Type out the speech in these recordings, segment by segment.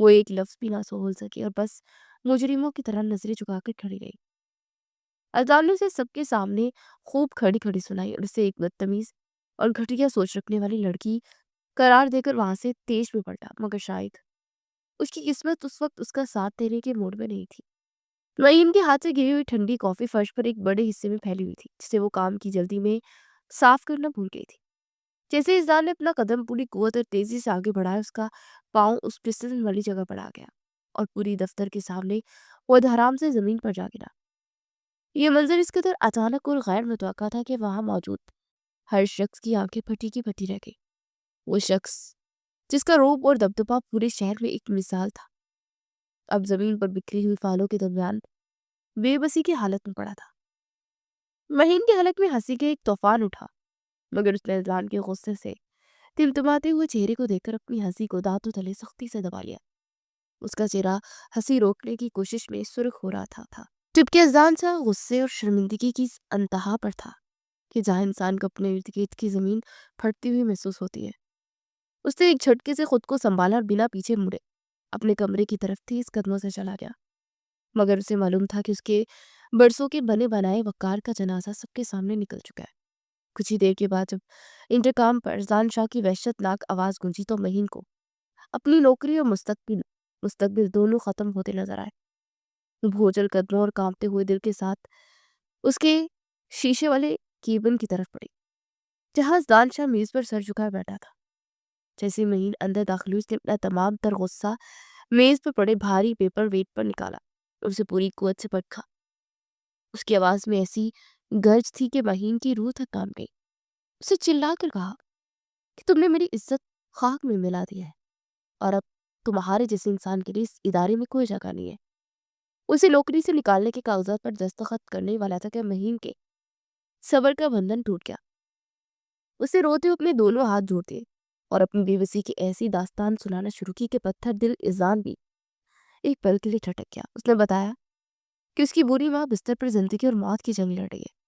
وہ ایک لفظ بھی نہ بول سکی اور بس مجرموں کی طرح نظریں جھکا کر کھڑی رہی۔ اذان نے اسے سب کے سامنے خوب کھڑی کھڑی سنائی اور اسے ایک بدتمیز اور گھٹیا سوچ رکھنے والی لڑکی قرار دے کر وہاں سے تیز بھی پلٹا، مگر شاید اس کی قسمت اس وقت اس کا ساتھ دینے کے موڈ میں نہیں تھی۔ معین کے ہاتھ سے گری ہوئی ٹھنڈی کافی فرش پر ایک بڑے حصے میں پھیلی ہوئی تھی، جسے وہ کام کی جلدی میں صاف کرنا بھول گئی تھی۔ جیسے اذان نے اپنا قدم پوری قوت اور تیزی سے آگے بڑھایا، اس کا پاؤں اس پسٹن والی جگہ پر آ گیا اور پوری دفتر کے سامنے وہ دھڑام سے زمین پر جا گرا۔ یہ منظر اس قدر اچانک اور غیر متوقع تھا کہ وہاں موجود ہر شخص کی آنکھیں پھٹی کی پھٹی رہ گئی۔ وہ شخص جس کا روب اور دبدبہ پورے شہر میں ایک مثال تھا، اب زمین پر بکھری ہوئی فالوں کے درمیان بے بسی کی حالت میں پڑا تھا۔ مہین کے حلق میں ہنسی کے ایک طوفان اٹھا، مگر اس نے اذان کے غصے سے تمتماتے ہوئے چہرے کو دیکھ کر اپنی ہنسی کو دانتوں تلے سختی سے دبا لیا۔ اس کا چہرہ ہنسی روکنے کی کوشش میں سرخ ہو رہا تھا جبکہ اذان شاہ غصے اور شرمندگی کی انتہا پر تھا کہ جہاں انسان کو اپنے ارد گرد کی زمین پھٹتی ہوئی محسوس ہوتی ہے۔ اس نے ایک جھٹکے سے خود کو سنبھالا اور بنا پیچھے مڑے اپنے کمرے کی طرف تیز قدموں سے چلا گیا، مگر اسے معلوم تھا کہ اس کے برسوں کے بنے بنائے وقار کا جنازہ سب کے سامنے نکل چکا ہے۔ کچھ ہی دیر کے بعد جب انٹرکام پر اذان شاہ کی وحشت ناک آواز گونجی تو مہین کو اپنی نوکری اور مستقبل دونوں ختم ہوتے نظر آئے۔ وہ بھوچل قدموں اور کانپتے ہوئے دل کے ساتھ اس کے شیشے والے کیبن کی طرف پڑی جہاں اذان شاہ میز پر سر جھکائے بیٹھا تھا۔ جیسے مہین اندر داخل ہوئی، اس نے اپنا تمام تر غصہ میز پر پڑے بھاری پیپر ویٹ پر نکالا اور اسے پوری قوت سے پٹکا۔ اس کی آواز میں ایسی گرج تھی کہ مہین کی روح تک کانپ گئی۔ اسے چلا کر کہا کہ تم نے میری عزت خاک میں ملا دی ہے اور اب تمہارے جیسے انسان کے لیے اس ادارے میں کوئی جگہ نہیں ہے۔ اسے نوکری سے نکالنے کے کاغذات پر دستخط کرنے والا تھا کہ مہین کے صبر کا بندھن ٹوٹ گیا۔ اسے روتے ہوئے اپنے دونوں ہاتھ جوڑ دیے اور اپنی بے بسی کی ایسی داستان سنانا شروع کی کہ پتھر دل اذان بھی ایک پل کے لیے ٹھٹک گیا۔ اس نے بتایا کہ اس کی بری ماں بستر پر زندگی اور موت کی جنگ لڑ رہی ہے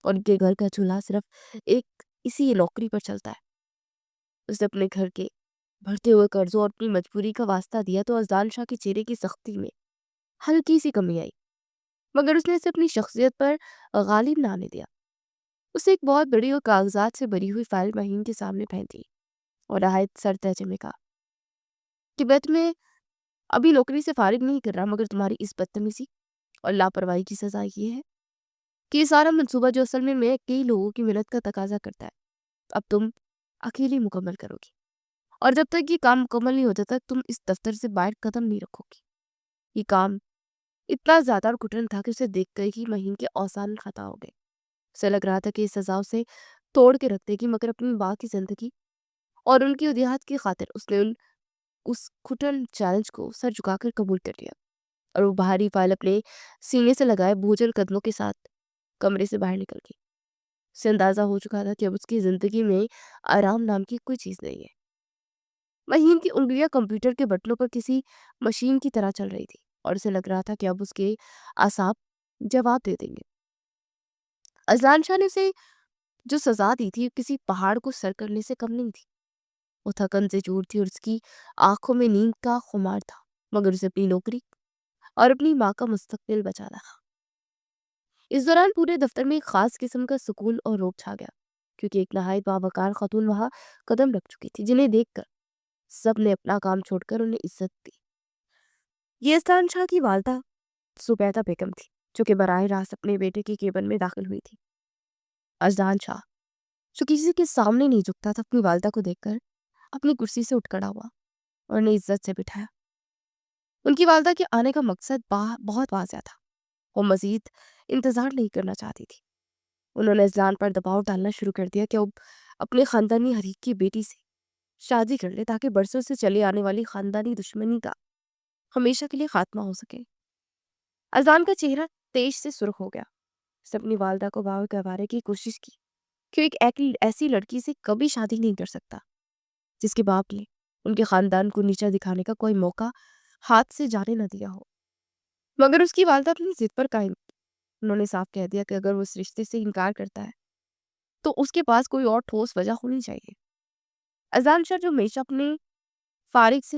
اور ان کے گھر کا چولہا صرف ایک اسی نوکری پر چلتا ہے۔ اس نے اپنے گھر کے بڑھتے ہوئے قرضوں اور اپنی مجبوری کا واسطہ دیا تو اذان شاہ کے چہرے کی سختی میں ہلکی سی کمی آئی، مگر اس نے اسے اپنی شخصیت پر غالب نہ آنے دیا۔ اسے ایک بہت بڑی اور کاغذات سے بھری ہوئی فائل مہین کے سامنے پھینک دی اور نہایت سر تہجے میں کہا کہ میں تمہیں ابھی نوکری سے فارغ نہیں کر رہا، مگر تمہاری اس بدتمیزی اور لاپرواہی کی سزا یہ ہے کہ یہ سارا منصوبہ جو اصل میں کئی لوگوں کی محنت کا تقاضا کرتا ہے، اب تم اکیلی مکمل کرو گی، اور جب تک یہ کام مکمل نہیں ہوتا تک تم اس دفتر سے باہر قدم نہیں رکھو گی۔ یہ کام اتنا زیادہ اور کٹھن تھا کہ اسے دیکھ کر ہی مہین کے اوسان خطا ہو گئے۔ اسے لگ رہا تھا کہ اس سزا اسے توڑ کے رکھ دے گی، مگر اپنی ماں کی زندگی اور ان کی ودیعت کی خاطر اس نے اس کٹھن چیلنج کو سر جھکا کر قبول کر لیا اور وہ بھاری فائل اپنے سینے سے لگائے بھوچل قدموں کے ساتھ کمرے سے باہر نکل گئی۔ اسے اندازہ ہو چکا تھا کہ اب اس کی زندگی میں آرام نام کی کوئی چیز نہیں ہے۔ مہین کی انگلیاں کمپیوٹر کے بٹنوں پر کسی مشین کی طرح چل رہی تھی اور اسے لگ رہا تھا کہ اب اس کے اعصاب جواب دے دیں گے۔ اذان شاہ نے اسے جو سزا دی تھی کسی پہاڑ کو سر کرنے سے کم نہیں تھی۔ وہ تھکن سے چور تھی اور اس کی آنکھوں میں نیند کا خمار تھا، مگر اسے اپنی نوکری اور اپنی ماں کا مستقبل بچانا تھا۔ اس دوران پورے دفتر میں ایک خاص قسم کا سکون اور روب چھا گیا، کیونکہ ایک نہایت باوقار خاتون وہاں قدم رکھ چکی تھی جنہیں دیکھ کر سب نے اپنا کام چھوڑ کر انہیں عزت دی۔ یہ اذان شاہ کی والدہ زبیدہ بیگم تھی، جو کہ براہ راست اپنے بیٹے کے کیبن میں داخل ہوئی تھی۔ اذان شاہ جو کسی کے سامنے نہیں جھکتا تھا، اپنی والدہ کو دیکھ کر اپنی کرسی سے اٹھ کھڑا ہوا اور انہیں عزت سے بٹھایا۔ ان کی والدہ کے آنے کا مقصد بہت واضح تھا، وہ مزید انتظار نہیں کرنا چاہتی تھی۔ انہوں نے اذان پر دباؤ ڈالنا شروع کر دیا کہ وہ اپنے خاندانی حریق کی بیٹی سے شادی کر لے تاکہ برسوں سے چلے آنے والی خاندانی دشمنی کا ہمیشہ کے لیے خاتمہ ہو سکے۔ اذان کا چہرہ تیز سے سرخ ہو گیا۔ اس نے اپنی والدہ کو باور کروانے کی کوشش کی کہ ایک ایسی لڑکی سے کبھی شادی نہیں کر سکتا جس کے باپ نے ان کے خاندان کو نیچا دکھانے کا کوئی موقع ہاتھ سے جانے نہ دیا ہو، مگر اس کی والدہ اپنی ضد پر قائم تھی۔ انہوں نے صاف کہہ دیا کہ اگر وہ اس رشتے سے انکار کرتا ہے تو اس کے پاس کوئی اور ٹھوس وجہ ہونی چاہیے۔ اذان شاہ جو ہمیشہ اپنے فارغ سے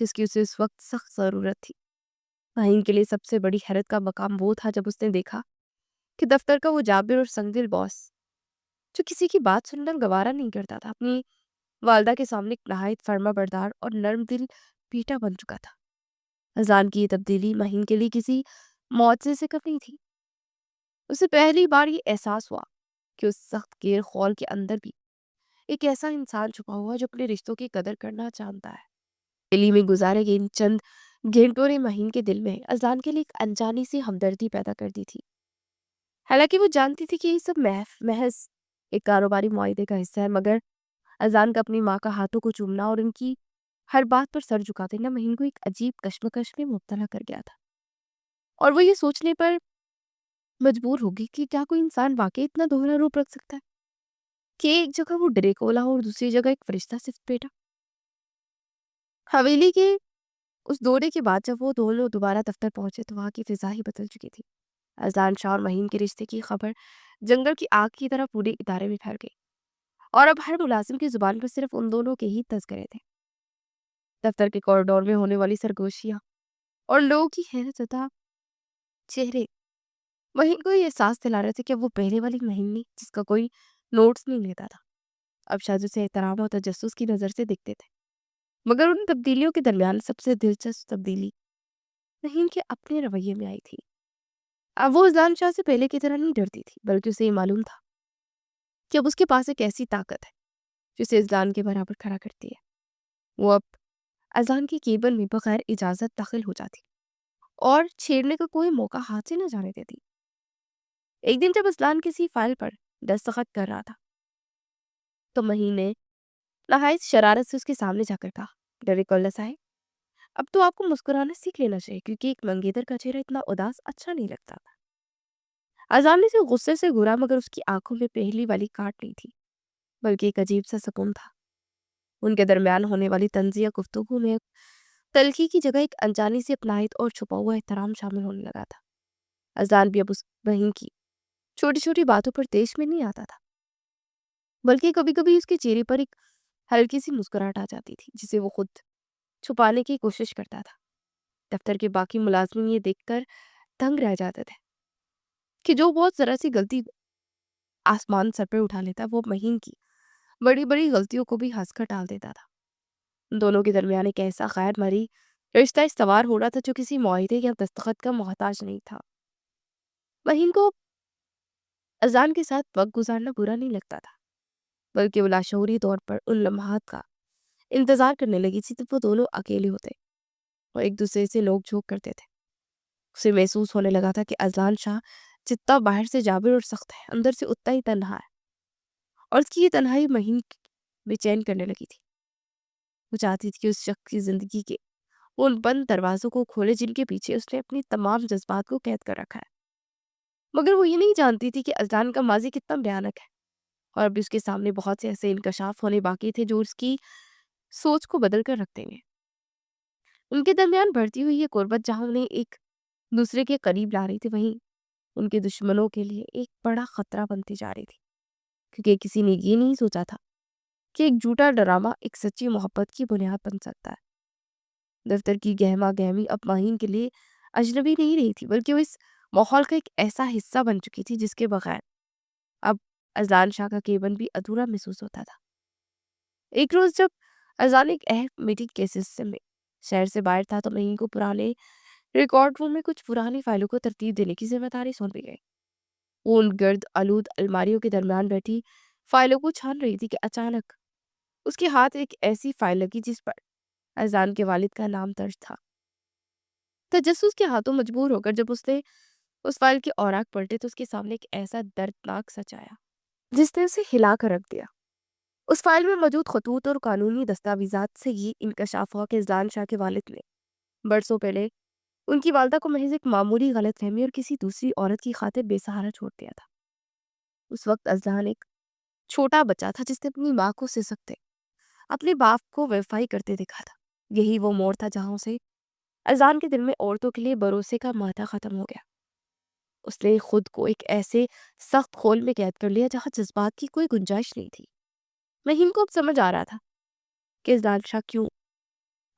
جس کی اسے اس وقت سخت ضرورت تھی۔ مہین کے لیے سب سے بڑی حیرت کا مقام وہ تھا جب اس نے دیکھا کہ دفتر کا وہ جابر اور سنگدل باس، جو کسی کی بات سننا گوارا نہیں کرتا تھا، اپنی والدہ کے سامنے ایک نہایت فرما بردار اور نرم دل بیٹا بن چکا تھا۔ اذان کی یہ تبدیلی مہین کے لیے کسی معجزے سے کم نہیں تھی۔ اسے پہلی بار یہ احساس ہوا کہ اس سخت گیر خول کے اندر بھی ایک ایسا انسان چھپا ہوا جو اپنے رشتوں کی قدر کرنا جانتا ہے۔ دلی میں گزارے گئے ان چند گھنٹوں نے مہین کے دل میں اذان کے لیے ایک انجانی سی ہمدردی پیدا کر دی تھی۔ حالانکہ وہ جانتی تھی کہ یہ سب محض ایک کاروباری معاہدے کا حصہ ہے، مگر اذان کا اپنی ماں کا ہاتھوں کو چومنا اور ان کی ہر بات پر سر جھکا دینا مہین کو ایک عجیب کشمکش میں مبتلا کر گیا تھا، اور وہ یہ سوچنے پر مجبور ہوگی کہ کیا کوئی انسان واقعی اتنا دوہرا روپ رکھ سکتا ہے کہ ایک جگہ وہ ڈریکولا ہو اور دوسری جگہ ایک فرشتہ صرف بیٹا۔ حویلی کے اس دورے کے بعد جب وہ دونوں دوبارہ دفتر پہنچے تو وہاں کی فضا ہی بدل چکی تھی۔ اذان شاہ اور مہین کے رشتے کی خبر جنگل کی آگ کی طرح پورے ادارے میں پھیل گئی، اور اب ہر ملازم کی زبان پر صرف ان دونوں کے ہی تذکرے تھے۔ دفتر کے کوریڈور میں ہونے والی سرگوشیاں اور لوگوں کی حیرت زدہ چہرے مہین کو یہ احساس دلا رہے تھے کہ وہ پہلے والی مہین نہیں جس کا کوئی نوٹس نہیں لیتا تھا، اب شاید اسے احترام اور تجسس کی نظر سے دیکھتے تھے۔ مگر ان تبدیلیوں کے درمیان سب سے دلچسپ تبدیلی مہین کے اپنے رویے میں آئی تھی۔ اب وہ اذان شاہ سے پہلے کی طرح نہیں ڈرتی تھی، بلکہ اسے یہ معلوم تھا کہ اب اس کے پاس ایک ایسی طاقت ہے جسے اذان کے برابر کھڑا کرتی ہے۔ وہ اب اذان کے کیبن میں بغیر اجازت داخل ہو جاتی اور چھیڑنے کا کوئی موقع ہاتھ سے نہ جانے دیتی۔ ایک دن جب اذان کسی فائل پر دستخط کر رہا تھا تو مہین نے نہایت شرارت سے اس کے سامنے جا کر کہا، ڈریکولا صاحب، اب تو آپ کو مسکرانا سیکھ لینا چاہیے، کیونکہ ایک منگیتر کا چہرہ اتنا اداس اچھا نہیں لگتا تھا۔ اذان نے اسے غصے سے گھورا، مگر اس کی آنکھوں میں پہلی والی کاٹ نہیں تھی، بلکہ ایک عجیب سا سکون تھا۔ ان کے درمیان ہونے والی طنزیہ گفتگو میں تلخی کی جگہ ایک انجانی سی اپنائیت اور چھپا ہوا احترام شامل ہونے لگا تھا۔ اذان بھی اب اس بہن کی چھوٹی چھوٹی باتوں پر دیش میں نہیں آتا تھا، بلکہ کبھی کبھی اس کے چہرے پر ایک ہلکی سی مسکراہٹ آ جاتی تھی جسے وہ خود چھپانے کی کوشش کرتا تھا۔ دفتر کے باقی ملازمین یہ دیکھ کر دنگ رہ جاتے تھے کہ جو بہت ذرا سی غلطی آسمان سر پہ اٹھا لیتا وہ مہین کی بڑی بڑی غلطیوں کو بھی ہنس کر ٹال دیتا تھا۔ ان دونوں کے درمیان ایک ایسا غیر مری رشتہ استوار ہو رہا تھا جو کسی معاہدے یا دستخط کا محتاج نہیں تھا۔ مہین کو اذان کے ساتھ وقت گزارنا برا نہیں لگتا تھا، بلکہ وہ لاشعوری طور پر ان لمحات کا انتظار کرنے لگی تھی جب وہ دونوں اکیلے ہوتے اور ایک دوسرے سے نوک جھونک کرتے تھے۔ اسے محسوس ہونے لگا تھا کہ اذان شاہ جتنا باہر سے جابر اور سخت ہے، اندر سے اتنا ہی تنہا ہے، اور اس کی یہ تنہائی مہین بے چین کرنے لگی تھی۔ وہ چاہتی تھی کہ اس شخص کی زندگی کے ان بند دروازوں کو کھولے جن کے پیچھے اس نے اپنی تمام جذبات کو قید کر رکھا ہے، مگر وہ یہ نہیں جانتی تھی کہ اذان کا ماضی کتنا بھیانک ہے، اور ابھی اس کے سامنے بہت سے ایسے انکشاف ہونے باقی تھے جو اس کی سوچ کو بدل کر رکھ دیں گے۔ ان کے درمیان بڑھتی ہوئی یہ قربت جہاں انہیں ایک دوسرے کے قریب لا رہی تھی، وہیں ان کے دشمنوں کے لیے ایک بڑا خطرہ بنتی جا رہی تھی، کیونکہ کسی نے یہ نہیں سوچا تھا کہ ایک جھوٹا ڈرامہ ایک سچی محبت کی بنیاد بن سکتا ہے۔ دفتر کی گہما گہمی اب مہین کے لیے اجنبی نہیں رہی تھی، بلکہ وہ اس ماحول کا ایک ایسا حصہ بن چکی تھی جس کے بغیر اب اذان شاہ کا کیبن بھی ادھورا محسوس ہوتا تھا۔ ایک روز جب اذان ایک اہم میٹنگ کے سلسلے میں شہر سے باہر تھا تو مہین کو پرانے ریکارڈ روم میں کچھ پرانی فائلوں کو ترتیب دینے کی ذمہ داری سونپی گئی۔ وہ ان گرد آلود الماریوں کے درمیان بیٹھی فائلوں کو چھان رہی تھی کہ اچانک اس کے ہاتھ ایک ایسی فائل لگی جس پر اذان کے والد کا نام درج تھا۔ تجسس کے ہاتھوں مجبور ہو کر جب اس نے اس فائل کے اوراق پلٹے تو اس کے سامنے ایک ایسا دردناک سچ آیا جس نے اسے ہلا کر رکھ دیا۔ اس فائل میں موجود خطوط اور قانونی دستاویزات سے یہ انکشاف ہوا کہ اذان شاہ کے والد نے برسوں پہلے ان کی والدہ کو محض ایک معمولی غلط فہمی اور کسی دوسری عورت کی خاطر بے سہارا چھوڑ دیا تھا۔ اس وقت اذان ایک چھوٹا بچہ تھا جس نے اپنی ماں کو سسکتے اپنے باپ کو وفائی کرتے دیکھا تھا۔ یہی وہ موڑ تھا جہاں سے اذان کے دل میں عورتوں کے لیے بھروسے کا مادہ ختم ہو گیا۔ اس نے خود کو ایک ایسے سخت خول میں قید کر لیا جہاں جذبات کی کوئی گنجائش نہیں تھی۔ مہین کو اب سمجھ آ رہا تھا کہ اذان شاہ کیوں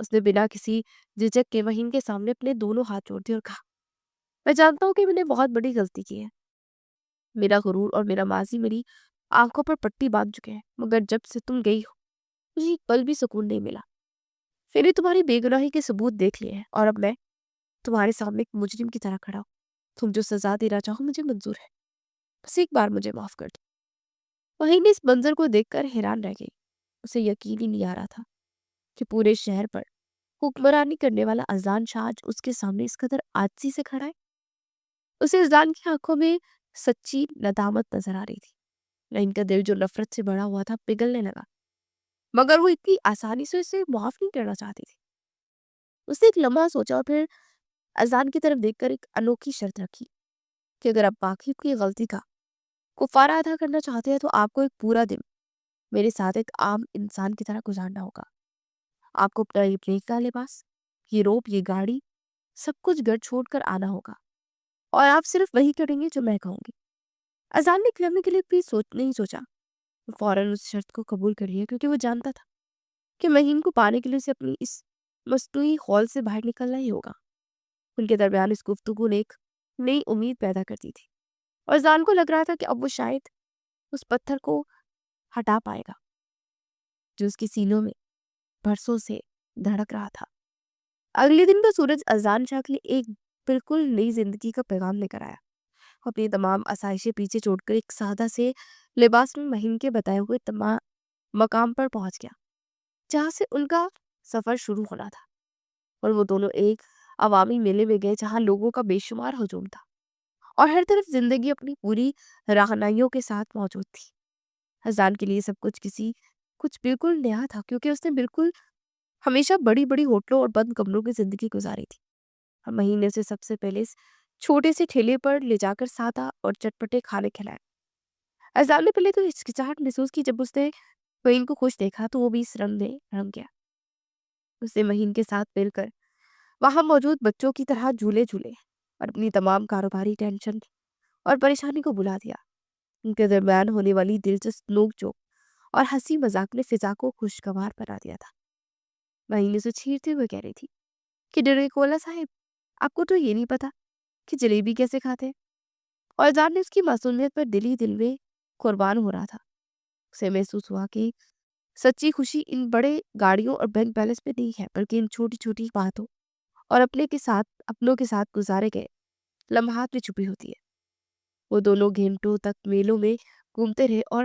اس نے بنا کسی جھجک کے مہین کے سامنے اپنے دونوں ہاتھ جوڑ دیے اور کہا، میں جانتا ہوں کہ میں نے بہت بڑی غلطی کی ہے. میرا غرور اور میرا ماضی میری آنکھوں پر پٹی باندھ چکے ہیں، مگر جب سے تم گئی ہو مجھے ایک پل بھی سکون نہیں ملا. پھر نے تمہاری بے گناہی کے ثبوت دیکھ لیے ہیں اور اب میں تمہارے سامنے ایک مجرم کی طرح کھڑا ہوں. تم جو سزا دینا چاہو مجھے منظور ہے، بس ایک بار مجھے معاف کر دو. وہی نے اس منظر کو دیکھ کر حیران رہ گئی. اسے یقین ہی نہیں آ رہا تھا کہ پورے شہر پر حکمرانی کرنے والا اذان شاہ آج اس کے سامنے اس قدر عاجزی سے کھڑا ہے. اسے اذان کی آنکھوں میں سچی ندامت نظر آ رہی تھی. ان کا دل جو نفرت سے بڑا ہوا تھا پگھلنے لگا، مگر وہ اتنی آسانی سے اسے معاف نہیں کرنا چاہتی تھی. اس نے ایک لمحہ سوچا اور پھر اذان کی طرف دیکھ کر ایک انوکھی شرط رکھی کہ اگر آپ باقی کی غلطی کا کفارہ ادا کرنا چاہتے ہیں تو آپ کو ایک پورا دن میرے ساتھ ایک عام انسان کی طرح گزارنا ہوگا. آپ کو اپنا یہ نیک کا لباس، یہ روب، یہ گاڑی، سب کچھ گھر چھوڑ کر آنا ہوگا اور آپ صرف وہی کریں گے جو میں کہوں گی. اذان نے ایک لمحے کے لیے بھی نہیں سوچا، وہ فوراً اس شرط کو قبول کر لیا کیونکہ وہ جانتا تھا کہ مہین کو پانے کے لیے اسے اپنی اس مصنوعی خول سے باہر نکلنا ہی ہوگا. ان کے درمیان اس گفتگو نے ایک نئی امید پیدا کرتی تھی اور اذان کو لگ رہا تھا کہ اب وہ شاید اس پتھر کو ہٹا پائے گا جو اس کے سینوں میں برسوں سے دھڑک رہا تھا. اگلے دن کا سورج اذان شاہ کے لیے ایک بالکل نئی زندگی کا پیغام لے کر آیا. اپنی تمام آسائشیں پیچھے چھوڑ کر ایک سادہ سے لباس میں مہین کے بتائے ہوئے تمام مقام پر پہنچ گیا جہاں سے ان کا سفر شروع ہونا تھا. اور وہ دونوں ایک عوامی میلے میں گئے جہاں لوگوں کا بے شمار ہجوم تھا اور ہر طرف زندگی اپنی پوری رہنمائیوں کے ساتھ موجود تھی. اذان کے لیے سب کچھ بالکل نیا تھا کیونکہ اس نے بالکل ہمیشہ بڑی بڑی ہوٹلوں اور بند کمروں کی زندگی گزاری تھی. اور مہین نے اسے سب سے پہلے اس چھوٹے سے ٹھیلے پر لے جا کر سادہ اور چٹپٹے کھانے کھلائے. اذان نے پہلے تو ہچکچاہٹ محسوس کی. جب اس نے مہین کو خوش دیکھا تو وہ بھی اس رنگ میں رنگ گیا. اس نے مہین کے ساتھ مل کر وہاں موجود بچوں کی طرح جھولے اور اپنی تمام کاروباری ٹینشن اور پریشانی کو بلا دیا. ان کے درمیان ہونے والی دلچسپ نوک جھوک اور ہنسی مذاق نے فضا کو خوشگوار بنا دیا تھا. مہین اسے چھیڑتے ہوئے کہہ رہی تھی کہ ڈریکولا صاحب، آپ کو تو یہ نہیں پتا کہ جلیبی کیسے کھاتے ہیں. اور اذان نے اس کی معصومیت پر دل میں قربان ہو رہا تھا. اسے محسوس ہوا کہ سچی خوشی ان بڑے گاڑیوں اور بینک بیلنس میں نہیں ہے بلکہ ان چھوٹی چھوٹی باتوں اور اپنوں کے ساتھ گزارے گئے لمحات میں چھپی ہوتی ہے. وہ دونوں گھنٹوں تک میلوں میں گھومتے رہے اور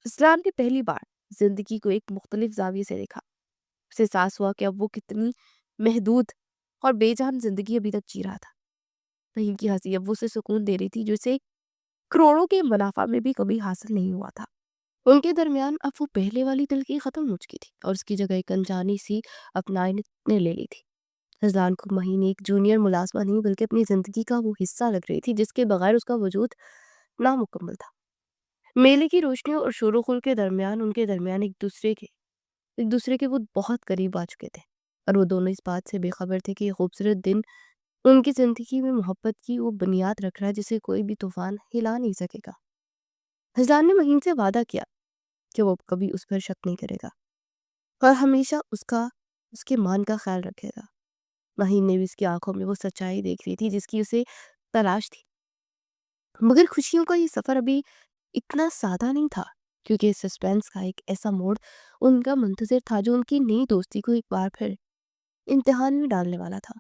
اذان نے پہلی بار زندگی کو ایک مختلف زاویے سے دیکھا. اسے احساس ہوا کہ اب وہ کتنی محدود اور بے جان زندگی ابھی تک جی رہا تھا. مہین کی ہنسی اب اسے سکون دے رہی تھی جو اسے کروڑوں کے منافع میں بھی کبھی حاصل نہیں ہوا تھا. ان کے درمیان اب وہ پہلے والی تلخی ختم ہو چکی تھی اور اس کی جگہ ایک انجانی سی اپنائیت نے لے لی تھی. اذان کو مہین ایک جونیئر ملازمہ نہیں بلکہ اپنی زندگی کا وہ حصہ لگ رہی تھی جس کے بغیر اس کا وجود نامکمل تھا. میلے کی روشنیوں اور شور و غل کے درمیان ان کے درمیان ایک دوسرے کے وہ بہت قریب آ چکے تھے اور وہ دونوں اس بات سے بے خبر تھے کہ یہ خوبصورت دن ان کی زندگی میں محبت کی وہ بنیاد رکھ رہا ہے جسے کوئی بھی طوفان ہلا نہیں سکے گا. اذان نے مہین سے وعدہ کیا کہ وہ کبھی اس پر شک نہیں کرے گا اور ہمیشہ اس کے مان کا خیال رکھے گا. مہین نے بھی اس کی آنکھوں میں وہ سچائی دیکھ لی تھی جس کی اسے تلاش تھی. مگر خوشیوں کا یہ سفر ابھی اتنا سادہ نہیں تھا کیونکہ سسپینس کا ایک ایسا موڑ ان کا منتظر تھا جو ان کی نئی دوستی کو ایک بار پھر امتحان میں ڈالنے والا تھا.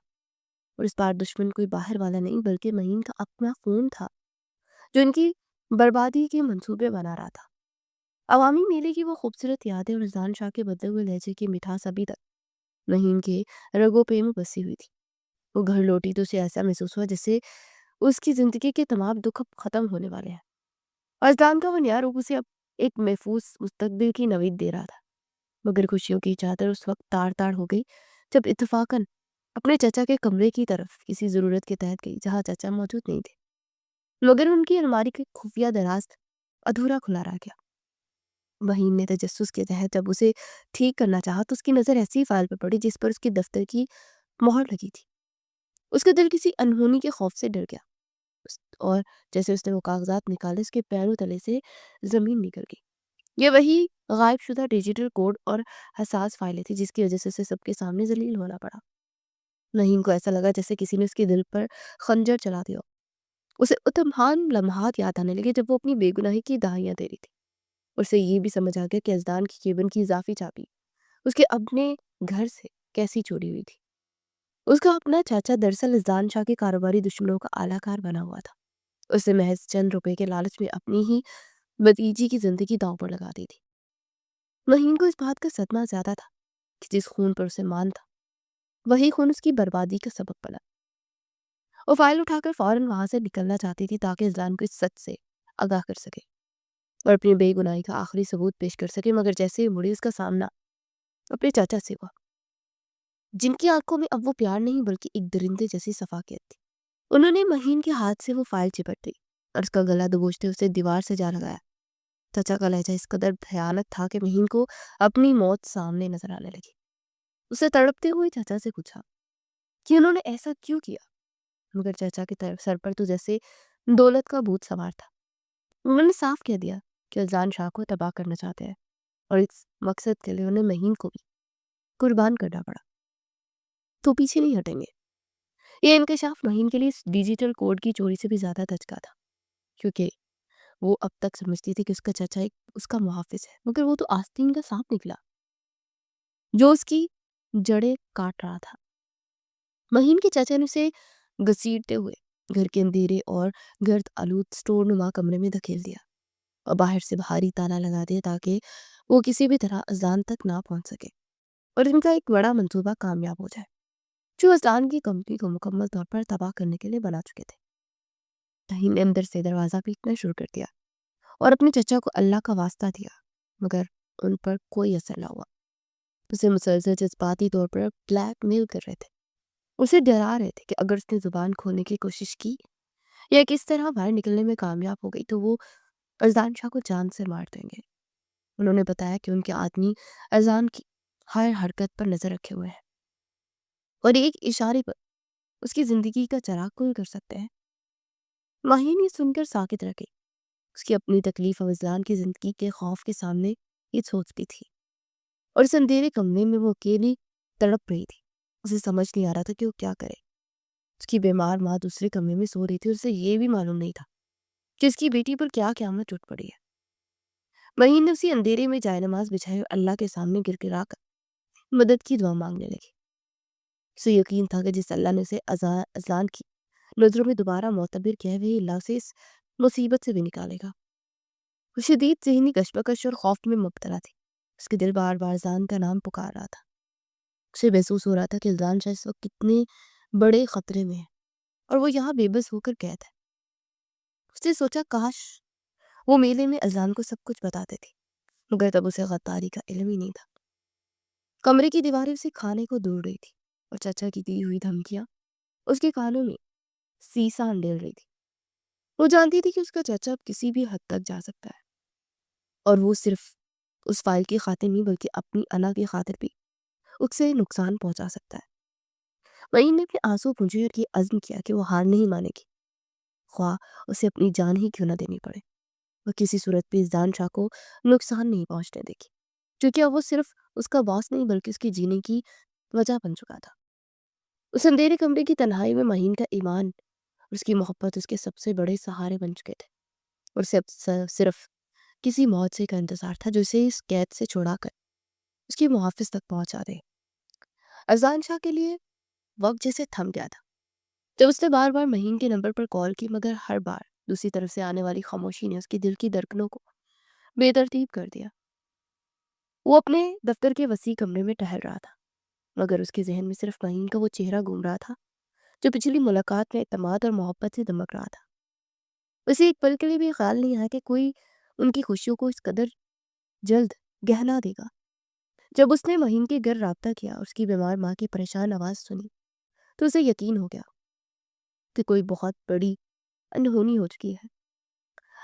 اور اس بار دشمن کوئی باہر والا نہیں بلکہ مہین کا اپنا خون تھا جو ان کی بربادی کے منصوبے بنا رہا تھا. عوامی میلے کی وہ خوبصورت یادیں اور اذان شاہ کے بدلے ہوئے لہجے کی مٹھاس ابھی تک مہین کے رگوں پہ میں بسی ہوئی تھی. وہ گھر لوٹی تو اسے ایسا محسوس ہوا جیسے اس کی زندگی کے تمام دکھ اب ختم ہونے والے ہیں اور اذان کا وہ نیا روپ اسے اب ایک محفوظ مستقبل کی نوید دے رہا تھا. مگر خوشیوں کی چادر اس وقت تار ہو گئی جب اتفاقاً اپنے چچا کے کمرے کی طرف کسی ضرورت کے تحت گئی جہاں چچا موجود نہیں تھے. مگر ان کی الماری کے خفیہ دراز ادھورا کھلا رہ گیا. مہین نے تجسس کے تحت جب اسے ٹھیک کرنا چاہا تو اس کی نظر ایسی فائل پہ پڑی جس پر اس کی دفتر کی مہر لگی تھی. اس کا دل کسی انہونی کے خوف سے ڈر گیا اور جیسے اس نے وہ کاغذات نکالے اس کے پیروں تلے سے زمین نکل گئی. یہ وہی غائب شدہ ڈیجیٹل کوڈ اور حساس فائلیں تھی جس کی وجہ سے اسے سب کے سامنے ذلیل ہونا پڑا۔ نعیم کو ایسا لگا جیسے کسی نے اس کے دل پر خنجر چلا دیا ہو۔ اسے وہ تمام لمحات یاد آنے لگے جب وہ اپنی بے گناہی کی دہائیاں دے رہی تھی۔ اسے یہ بھی سمجھ آ گیا کہ ازدان کی کیبن کی اضافی چابی اس کے اپنے گھر سے کیسی چوری ہوئی تھی۔ اس کا اپنا چاچا دراصل ازدان شاہ کے کاروباری دشمنوں کا اعلیٰ کار بنا ہوا تھا۔ اسے محض چند روپے کے لالچ میں اپنی ہی بھتیجی کی زندگی داؤ پر لگا دی تھی۔ مہین کو اس بات کا صدمہ زیادہ تھا کہ جس خون پر اسے مان تھا وہی خون اس کی بربادی کا سبب بنا۔ وہ فائل اٹھا کر فوراً وہاں سے نکلنا چاہتی تھی تاکہ ازدان کو اس سچ سے آگاہ کر سکے اور اپنی بے گناہی کا آخری ثبوت پیش کر سکے، مگر جیسے ہی مڑی اس کا سامنا اپنے چاچا سے ہوا جن کی آنکھوں میں اب وہ پیار نہیں بلکہ ایک درندے جیسی صفاقیت تھی۔ انہوں نے مہین کے ہاتھ سے وہ فائل چپٹ دی اور اس کا گلا دبوچتے اسے دیوار سے جا لگایا۔ چچا کا لہجہ اس قدر بھیانک تھا کہ مہین کو اپنی موت سامنے نظر آنے لگی۔ اسے تڑپتے ہوئے چچا سے پوچھا کہ انہوں نے ایسا کیوں کیا، مگر چچا کے سر پر تو جیسے دولت کا بھوت سوار تھا۔ انہوں نے صاف کہہ دیا کہ ازدان شاہ کو تباہ کرنا چاہتے ہیں اور اس مقصد کے لیے انہیں مہین کو بھی قربان کرنا پڑا، تو پیچھے نہیں ہٹیں گے۔ یہ انکشاف مہین کے لیے اس ڈیجیٹل کوڈ کی چوری سے بھی زیادہ دھچکا تھا، کیونکہ وہ اب تک سمجھتی تھی کہ اس کا چچا اس کا محافظ ہے، مگر وہ تو آستین کا سانپ نکلا جو اس کی جڑیں کاٹ رہا تھا۔ مہین کے چچا نے اسے گھسیٹتے ہوئے گھر کے اندھیرے اور گرد آلود سٹور نما کمرے میں دھکیل دیا اور باہر سے بھاری تالا لگا دیا تاکہ وہ کسی بھی طرح ازدان تک نہ پہنچ سکے اور ان کا ایک بڑا منصوبہ کامیاب ہو جائے جو ازدان کی کمپنی کو مکمل طور پر تباہ کرنے کے لیے بنا چکے تھے۔ مہین نے اندر سے دروازہ پیٹنا شروع کر دیا اور اپنے چچا کو اللہ کا واسطہ دیا، مگر ان پر کوئی اثر نہ ہوا۔ اسے مسلسل جذباتی طور پر بلیک میل کر رہے تھے، اسے ڈرا رہے تھے کہ اگر اس نے زبان کھولنے کی کوشش کی یا کس طرح باہر نکلنے میں کامیاب ہو گئی تو وہ ازدان شاہ کو جان سے مار دیں گے۔ انہوں نے بتایا کہ ان کے آدمی ازدان کی ہر حرکت پر نظر رکھے ہوئے ہیں اور ایک اشارے پر اس کی زندگی کا چراغ کل کر سکتے ہیں۔ مہین یہ سن کر ساکت رہ گئی۔ اس کی اپنی تکلیف اور ازدان کی زندگی کے خوف کے سامنے یہ سوچتی تھی اور اس اندھیرے کمرے میں وہ اکیلی تڑپ رہی تھی۔ اسے سمجھ نہیں آ رہا تھا کہ وہ کیا کرے۔ اس کی بیمار ماں دوسرے کمرے میں سو رہی تھی اور اسے یہ بھی معلوم نہیں تھا کہ اس کی بیٹی پر کیا قیامت ٹوٹ پڑی ہے۔ مہین نے اسی اندھیرے میں جائے نماز بچھائی اور اللہ کے سامنے گر گرا کر مدد کی دعا مانگنے لگی۔ اسے یقین تھا کہ جس اللہ نے اسے ازلان کی نظروں میں دوبارہ معتبر کیا ہے وہی اللہ سے اس مصیبت سے بھی نکالے گا۔ وہ شدید ذہنی کشمکش اور خوف میں مبتلا تھی۔ اس کے دل بار بار ازلان کا نام پکار رہا تھا۔ اسے محسوس ہو رہا تھا کہ ازلان شاہ اس وقت کتنے بڑے خطرے میں ہے اور وہ یہاں بے بس ہو کر قید ہے۔ اس نے سوچا کاش وہ میلے میں ازلان کو سب کچھ بتاتے تھے، مگر تب اسے غداری کا علم ہی نہیں تھا۔ کمرے کی دیواریں اسے کھانے کو دوڑ رہی تھی اور چچا کی دی ہوئی دھمکیاں اس کے کانوں میں سیسا انڈیل رہی تھی۔ وہ جانتی تھی کہ اس کا چچا اب کسی بھی حد تک جا سکتا ہے اور وہ صرف اس فائل کی خاطر نہیں بلکہ اپنی انا کی خاطر بھی اس سے نقصان پہنچا سکتا ہے۔ مہین نے اپنے آنسو پونچھے اور یہ عزم کیا کہ وہ ہار نہیں مانے گی، خواہ اسے اپنی جان ہی کیوں نہ دینی پڑے۔ وہ کسی صورت بھی ازدان شاہ کو نقصان نہیں پہنچنے دے گی، کیونکہ اب وہ صرف اس کا باس نہیں بلکہ اس کی جینے کی وجہ بن چکا تھا۔ اس اندھیرے کمرے کی تنہائی میں مہین کا ایمان اور اس کی محبت اس کے سب سے بڑے سہارے بن چکے تھے اور صرف کسی معجزے کا انتظار تھا جو اسے اس قید سے چھڑا کر اس کی محافظ تک پہنچا دے۔ ازلان شاہ کے لیے وقت جیسے تھم گیا تھا جب اس نے بار بار مہین کے نمبر پر کال کی، مگر ہر بار دوسری طرف سے آنے والی خاموشی نے اس کے دل کی دھڑکنوں کو بے ترتیب کر دیا۔ وہ اپنے دفتر کے وسیع کمرے میں ٹہل رہا تھا، مگر اس کے ذہن میں صرف مہین کا وہ چہرہ گھوم رہا تھا جو پچھلی ملاقات میں اعتماد اور محبت سے دمک رہا تھا۔ اسے ایک پل کے لیے بھی خیال نہیں آیا کہ کوئی ان کی خوشیوں کو اس قدر جلد گہنا دے گا۔ جب اس نے مہین کے گھر رابطہ کیا اور اس کی بیمار ماں کی پریشان آواز سنی تو اسے یقین ہو گیا کہ کوئی بہت بڑی انہونی ہو چکی ہے۔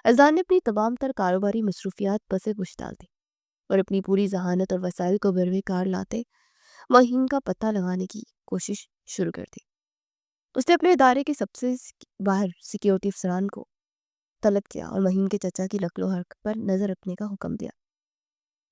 ازلان نے اپنی تمام تر کاروباری مصروفیات پسے پش ڈال دی اور اپنی پوری ذہانت اور وسائل کو بروئے کار لاتے مہین کا پتہ لگانے کی کوشش شروع کر دی۔ اس نے اپنے ادارے کے سب سے باہر سیکیورٹی افسران کو طلب کیا اور مہین کے چچا کی نقل و حرکت پر نظر رکھنے کا حکم دیا۔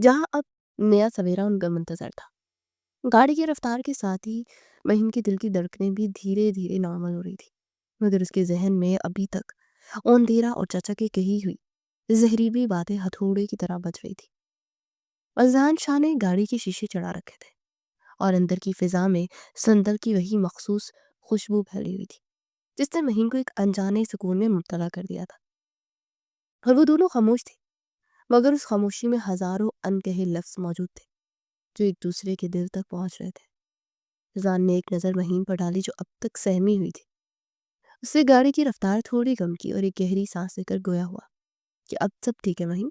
جہاں اب نیا سویرا ان کا منتظر تھا۔ گاڑی کی رفتار کے ساتھ ہی مہین کے دل کی دھڑکنیں بھی دھیرے دھیرے نارمل ہو رہی تھی، مگر اس کے ذہن میں ابھی تک اوندھیرا اور چچا کی کہی ہوئی زہریلی باتیں ہتھوڑے کی طرح بج رہی تھی۔ اذان شاہ نے گاڑی کے شیشے چڑھا رکھے تھے اور اندر کی فضا میں سندل کی وہی مخصوص خوشبو پھیلی ہوئی تھی جس نے مہین کو ایک انجانے سکون میں مبتلا کر دیا تھا، اور وہ دونوں خاموش تھے، مگر اس خاموشی میں ہزاروں انکہے لفظ موجود تھے جو ایک دوسرے کے دل تک پہنچ رہے تھے۔ اذان نے ایک نظر مہین پر ڈالی جو اب تک سہمی ہوئی تھی، اس سے گاڑی کی رفتار تھوڑی کم کی اور ایک گہری سانس لے کر گویا ہوا کہ اب سب ٹھیک ہے مہین،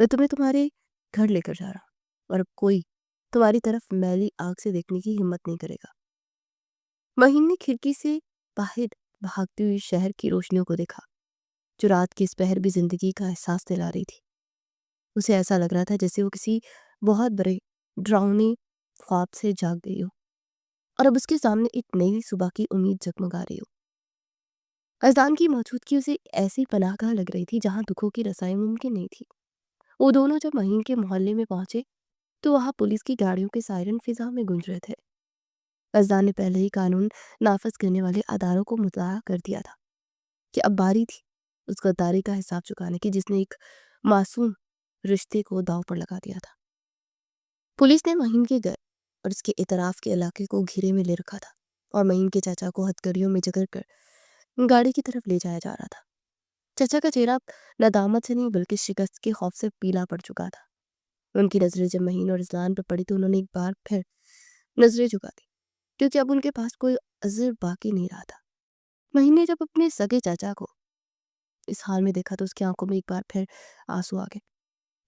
میں تمہیں تمہارے گھر لے کر جا رہا ہوں، اور اب کوئی تمہاری طرف میلی آنکھ سے دیکھنے کی ہمت نہیں کرے گا۔ مہین نے کھڑکی سے باہر بھاگتی ہوئی شہر کی روشنیوں کو دیکھا جو رات کی اس پہر بھی زندگی کا احساس دلا رہی تھی۔ اسے ایسا لگ رہا تھا جیسے وہ کسی بہت بڑے ڈراؤنے خواب سے جاگ گئی ہو اور اب اس کے سامنے ایک نئی صبح کی امید جگمگا رہی ہو۔ اذان کی موجودگی اسے ایسی پناہ گاہ لگ رہی تھی جہاں دکھوں کی رسائی ممکن نہیں تھی۔ وہ دونوں جب مہین کے محلے میں پہنچے تو وہاں پولیس کی گاڑیوں کے سائرن فضا میں گونج رہے تھے۔ اذان نے پہلے ہی قانون نافذ کرنے والے اداروں کو مطلع کر دیا تھا کہ اب باری تھی اس غداری کا حساب چکانے کی جس نے ایک معصوم رشتے کو داؤ پر لگا دیا تھا۔ پولیس نے مہین کے گھر اور اس کے اطراف کے علاقے کو گھیرے میں لے رکھا تھا اور مہین کے چچا کو ہتھکڑیوں میں جکڑ کر گاڑی کی طرف لے جایا جا رہا تھا۔ چچا کا چہرہ ندامت سے نہیں بلکہ شکست کے خوف سے پیلا پڑ چکا تھا۔ ان کی نظریں جب مہین اور اذان پر پڑی تو انہوں نے ایک بار پھر نظریں جھکا دی کیونکہ اب ان کے پاس کوئی عذر باقی نہیں رہا تھا۔ مہین نے جب اپنے سگے چاچا کو اس حال میں دیکھا تو اس کی آنکھوں میں ایک بار پھر آنسو آ گئے۔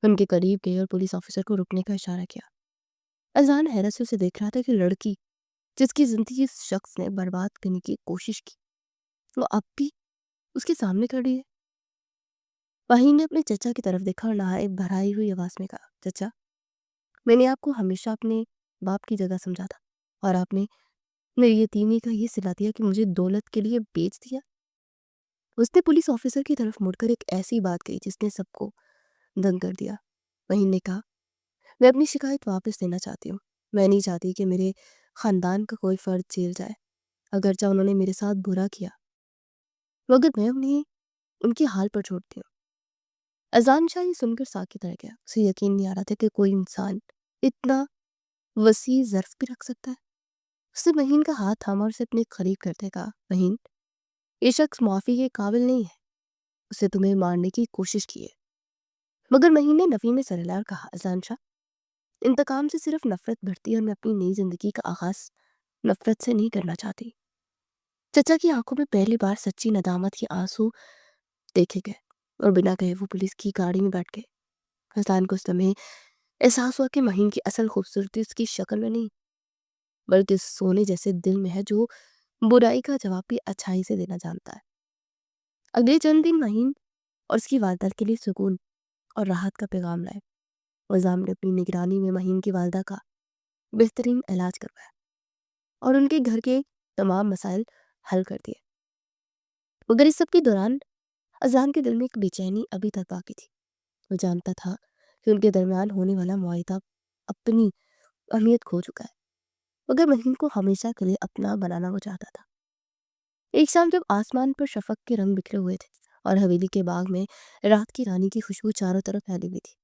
ان کے قریب گئے اور پولیس آفیسر کو رکنے کا اشارہ کیا۔ اذان حیرت سے اسے دیکھ رہا تھا کہ لڑکی جس کی زندگی اس شخص نے برباد کرنے کی کوشش کی وہ اب بھی اس کے سامنے کھڑی ہے۔ مہین نے اپنے چچا کی طرف دیکھا اور نہایت بھرائی ہوئی آواز میں کہا، چچا، میں نے آپ کو ہمیشہ اپنے باپ کی جگہ سمجھا تھا اور آپ نے میری یتیمی کا یہ صلہ دیا کہ مجھے دولت کے لیے بیچ دیا۔ اس نے پولیس آفیسر کی طرف مڑ کر ایک ایسی بات کہی جس نے سب کو دنگ کر دیا۔ مہین نے کہا، میں اپنی شکایت واپس لینا چاہتی ہوں۔ میں نہیں چاہتی کہ میرے خاندان کا کوئی فرد جیل جائے، اگرچہ انہوں نے میرے ساتھ برا کیا، مگر میں انہیں ان کے حال پر چھوڑتی ہوں۔ اذان شاہ یہ سن کر ساکت رہ گیا۔ اسے یقین نہیں آ رہا تھا کہ کوئی انسان اتنا وسیع ظرف بھی رکھ سکتا ہے۔ اس نے مہین کا ہاتھ تھاما اور اسے اپنے قریب کرتے کہا، مہین، یہ شخص معافی کے قابل نہیں ہے، اسے تمہیں مارنے کی کوشش کی ہے۔ مگر مہین نے نفی میں سر ہلایا اور کہا، اذان شاہ، انتقام سے صرف نفرت بڑھتی ہے اور میں اپنی نئی زندگی کا آغاز نفرت سے نہیں کرنا چاہتی۔ چچا کی آنکھوں میں پہلی بار سچی ندامت کے آنسو دیکھے گئے اور بنا کہے وہ پولیس کی گاڑی میں بیٹھ گئے۔ اذان کو اس لمحے احساس ہوا کہ مہین کی اصل خوبصورتی اس کی شکل میں نہیں بلکہ اس سونے جیسے دل میں ہے جو برائی کا جواب بھی اچھائی سے دینا جانتا ہے۔ اگلے چند دن مہین اور اس کی والدہ کے لیے سکون اور راحت کا پیغام لائے۔ نظام نے اپنی نگرانی میں مہین کی والدہ کا بہترین علاج کروایا اور ان کے گھر کے تمام مسائل حل کر دیے۔ مگر اس سب کے دوران اذان کے دل میں ایک بے چینی ابھی تک باقی تھی۔ وہ جانتا تھا کہ ان کے درمیان ہونے والا معاہدہ اپنی اہمیت کھو چکا ہے، مگر مہین کو ہمیشہ کے لیے اپنا بنانا وہ چاہتا تھا۔ ایک شام جب آسمان پر شفق کے رنگ بکھرے ہوئے تھے اور حویلی کے باغ میں رات کی رانی کی خوشبو چاروں طرف پھیلی ہوئی تھی،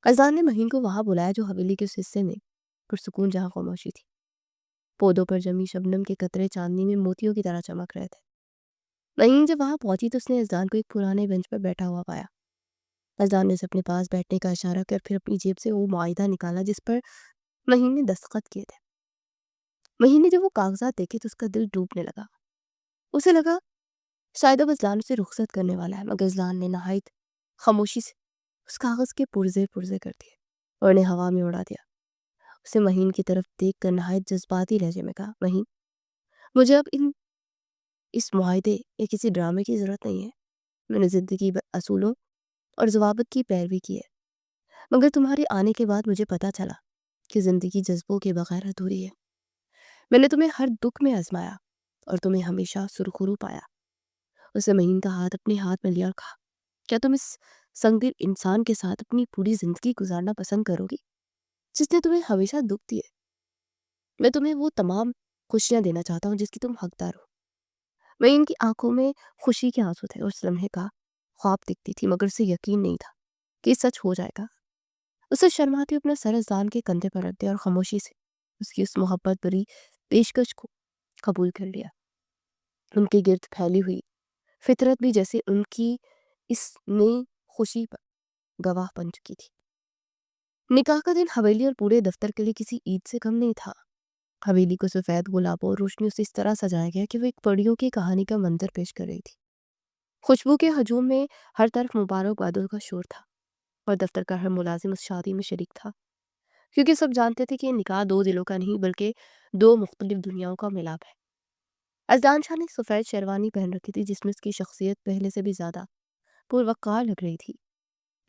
اذان نے مہین کو وہاں بلایا جو حویلی کے اس حصے میں پرسکون جہاں خاموشی تھی۔ پودوں پر جمی شبنم کے قطرے چاندنی میں موتیوں کی طرح چمک رہے تھے۔ مہین جب وہاں پہنچی تو اس نے اذان کو ایک پرانے بینچ پر بیٹھا ہوا پایا۔ اذان نے اسے اپنے پاس بیٹھنے کا اشارہ کر پھر اپنی جیب سے وہ معاہدہ نکالا جس پر مہین نے دستخط کیے تھے۔ مہین نے جب وہ کاغذات دیکھے تو اس کا دل ڈوبنے لگا۔ اسے لگا شاید اب اذان اسے رخصت کرنے والا ہے، مگر اذان نے نہایت خاموشی سے اس کاغذ کے پرزے پرزے کر دیے اور انہیں ہوا میں اڑا دیا۔ اسے مہین کی طرف دیکھ کر نہایت جذباتی لہجے میں کہا، مہین، مجھے اب اس معاہدے یا کسی ڈرامے کی ضرورت نہیں ہے۔ میں نے زندگی بھر اصولوں اور ضوابط کی پیروی کی ہے، مگر تمہارے آنے کے بعد مجھے پتا چلا کہ زندگی جذبوں کے بغیر ادھوری ہے۔ میں نے تمہیں ہر دکھ میں آزمایا اور تمہیں ہمیشہ سرخرو پایا۔ اسے مہین کا ہاتھ اپنے ہاتھ میں لیا اور کہا، کیا تم اس سنگدل انسان کے ساتھ اپنی پوری زندگی گزارنا پسند کرو گی جس نے تمہیں ہمیشہ دکھ دیے؟ میں تمہیں وہ تمام خوشیاں دینا چاہتا ہوں جس کی تم حقدار ہو۔ میں ان کی آنکھوں میں خوشی کے آنسو تھے اور اس لمحے کا خواب دکھتی تھی، مگر اسے یقین نہیں تھا کہ یہ سچ ہو جائے گا۔ اسے شرماتی اپنا سر اذان کے کندھے پر رکھ دیا اور خاموشی سے اس کی اس محبت بری پیشکش کو قبول کر لیا۔ ان کے گرد پھیلی ہوئی فطرت بھی جیسے ان کی اس نئی خوشی پر گواہ بن چکی تھی۔ نکاح کا دن حویلی اور پورے دفتر کے لیے کسی عید سے کم نہیں تھا۔ حویلی کو سفید گلابوں اور روشنیوں سے اس طرح سجایا گیا کہ وہ ایک پریوں کی کہانی کا منظر پیش کر رہی تھی۔ خوشبو کے ہجوم میں ہر طرف مبارکبادوں کا شور تھا اور دفتر کا ہر ملازم اس شادی میں شریک تھا، کیونکہ سب جانتے تھے کہ یہ نکاح دو دلوں کا نہیں بلکہ دو مختلف دنیاؤں کا ملاپ ہے۔ اذان شاہ نے سفید شیروانی پہن رکھی تھی جس میں اس کی شخصیت پہلے سے بھی زیادہ پروقار لگ رہی تھی،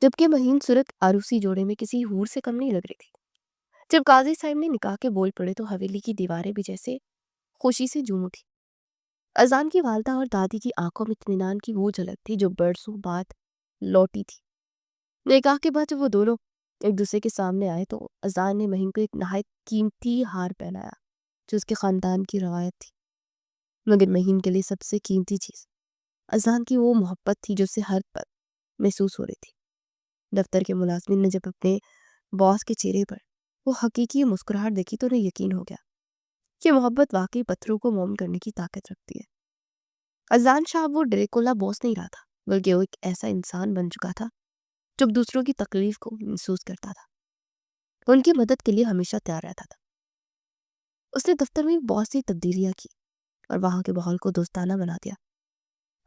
جبکہ مہین صورت عروسی جوڑے میں کسی حور سے کم نہیں لگ رہی تھی۔ جب قاضی صاحب نے نکاح کے بول پڑے تو حویلی کی دیواریں بھی جیسے خوشی سے جھوم اٹھی۔ اذان کی والدہ اور دادی کی آنکھوں میں اطمینان کی وہ جھلک تھی جو برسوں بعد لوٹی تھی۔ نکاح کے بعد جب وہ دونوں ایک دوسرے کے سامنے آئے تو اذان نے مہین کو ایک نہایت قیمتی ہار پہنایا جو اس کے خاندان کی روایت تھی، مگر مہین کے لیے سب سے قیمتی چیز اذان کی وہ محبت تھی جو اسے ہر پل محسوس ہو رہی تھی۔ دفتر کے ملازمین نے جب اپنے باس کے چہرے پر وہ حقیقی مسکراہٹ دیکھی تو انہیں یقین ہو گیا کہ محبت واقعی پتھروں کو موم کرنے کی طاقت رکھتی ہے۔ اذان شاہ وہ ڈریکولا باس نہیں رہا تھا، بلکہ وہ ایک ایسا انسان بن چکا تھا جو دوسروں کی تکلیف کو محسوس کرتا تھا، ان کی مدد کے لیے ہمیشہ تیار رہتا تھا۔ اس نے دفتر میں بہت سی تبدیلیاں کی اور وہاں کے ماحول کو دوستانہ بنا دیا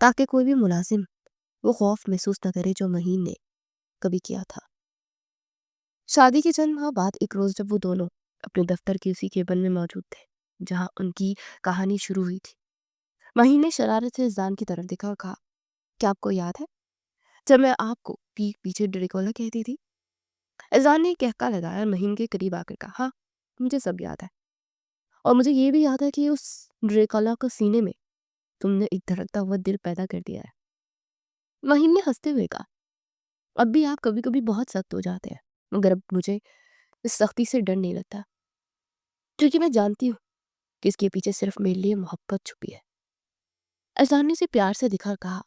تاکہ کوئی بھی ملازم وہ خوف محسوس نہ کرے جو مہین نے کبھی کیا تھا۔ شادی کے چند ماہ بعد ایک روز جب وہ دونوں اپنے دفتر کی اسی کیبن میں موجود تھے جہاں ان کی کہانی شروع ہوئی تھی، مہین نے شرارت سے اذان کی طرف دیکھا اور کہا، کیا آپ کو یاد ہے جب میں آپ کو پیچھے ڈریکولا کہتی تھی؟ اذان نے ایک کہکا لگایا اور مہین کے قریب آ کر کہا، ہاں مجھے سب یاد ہے، اور مجھے یہ بھی یاد ہے کہ اس ڈریکولا کو سینے میں تم نے ایک دھڑکتا ہوا دل پیدا کر دیا ہے۔ مہین نے ہنستے ہوئے کہا، اب بھی آپ کبھی کبھی بہت سخت ہو جاتے ہیں، مگر اب مجھے اس سختی سے ڈر نہیں لگتا کیونکہ میں جانتی ہوں کہ اس کے پیچھے صرف میرے لیے محبت چھپی ہے۔ اذان نے اسے پیار سے دکھا کہا،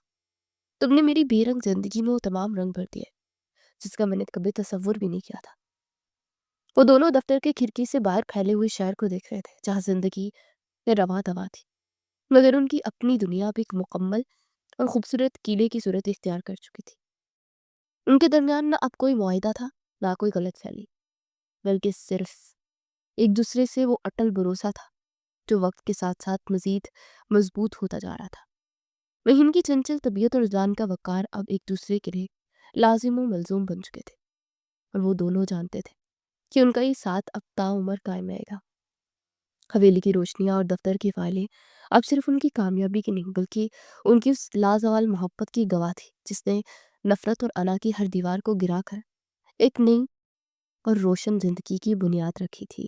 تم نے میری بے رنگ زندگی میں وہ تمام رنگ بھر دیے جس کا میں نے کبھی تصور بھی نہیں کیا تھا۔ وہ دونوں دفتر کے کھڑکی سے باہر پھیلے ہوئے شہر کو دیکھ رہے تھے جہاں زندگی میں رواں دواں تھی، مگر ان کی اپنی دنیا اب ایک مکمل اور خوبصورت قلعے کی صورت اختیار کر چکی تھی۔ ان کے درمیان نہ اب کوئی معاہدہ تھا نہ کوئی غلط فہمی، بلکہ صرف ایک دوسرے سے وہ اٹل بھروسہ تھا جو وقت کے ساتھ ساتھ مزید مضبوط ہوتا جا رہا تھا۔ مہین کی چنچل طبیعت اور اذان کا وقار اب ایک دوسرے کے لیے لازم و ملزوم بن چکے تھے اور وہ دونوں جانتے تھے کہ ان کا یہ ساتھ اب تاعمر قائم رہے گا۔ حویلی کی روشنیاں اور دفتر کی فائلیں اب صرف ان کی کامیابی کی نہیں بلکہ ان کی اس لازوال محبت کی گواہ تھی جس نے نفرت اور انا کی ہر دیوار کو گرا کر ایک نئی اور روشن زندگی کی بنیاد رکھی تھی۔